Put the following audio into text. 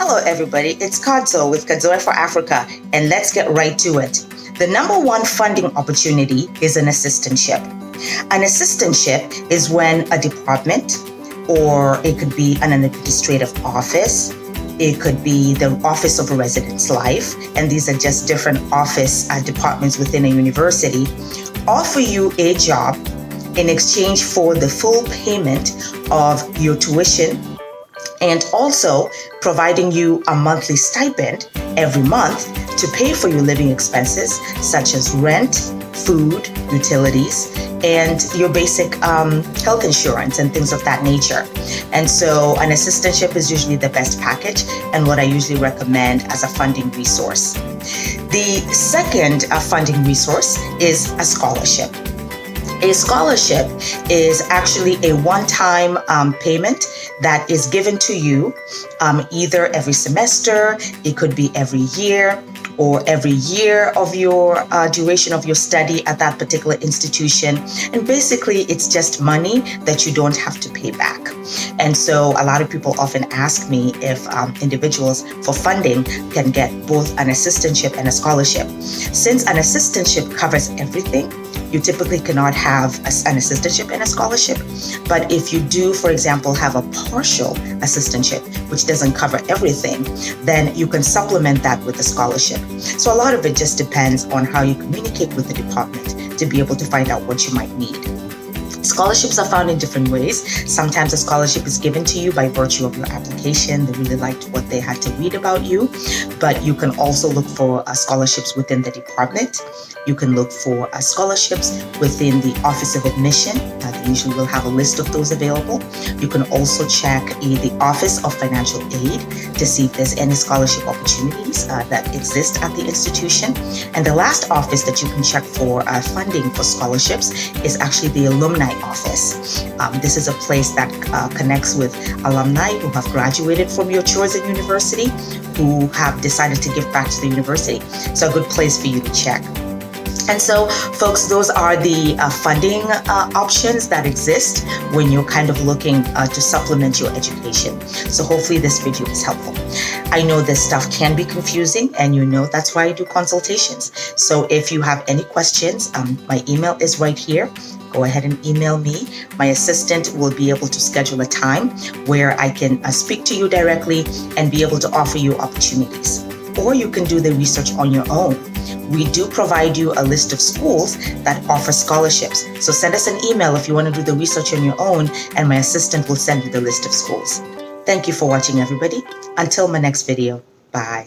Hello everybody, it's Kadzo with Kadzo for Africa, and let's get right to it. The number one funding opportunity is an assistantship. An assistantship is when a department, or it could be an administrative office, it could be the Office of a Resident's Life, and these are just different office departments within a university, offer you a job in exchange for the full payment of your tuition and also providing you a monthly stipend every month to pay for your living expenses such as rent, food, utilities, and your basic health insurance and things of that nature. And so an assistantship is usually the best package and what I usually recommend as a funding resource. The second funding resource is a scholarship. A scholarship is actually a one-time payment that is given to you either every semester, it could be every year, or every year of your duration of your study at that particular institution. And basically, it's just money that you don't have to pay back. And so a lot of people often ask me if individuals for funding can get both an assistantship and a scholarship. Since an assistantship covers everything, you typically cannot have an assistantship and a scholarship. But if you do, for example, have a partial assistantship, which doesn't cover everything, then you can supplement that with a scholarship. So a lot of it just depends on how you communicate with the department to be able to find out what you might need. Scholarships are found in different ways. Sometimes a scholarship is given to you by virtue of your application. They really liked what they had to read about you. But you can also look for scholarships within the department. You can look for scholarships within the Office of Admission. They usually will have a list of those available. You can also check the Office of Financial Aid to see if there's any scholarship opportunities that exist at the institution. And the last office that you can check for funding for scholarships is actually the Alumni Office. This is a place that connects with alumni who have graduated from your chosen university, who have decided to give back to the university. So a good place for you to check. And so, folks, those are the funding options that exist when you're kind of looking to supplement your education. So hopefully this video is helpful. I know this stuff can be confusing, and you know that's why I do consultations. So if you have any questions, my email is right here. Go ahead and email me. My assistant will be able to schedule a time where I can speak to you directly and be able to offer you opportunities. Or you can do the research on your own. We do provide you a list of schools that offer scholarships. So send us an email if you want to do the research on your own, and my assistant will send you the list of schools. Thank you for watching, everybody. Until my next video, bye.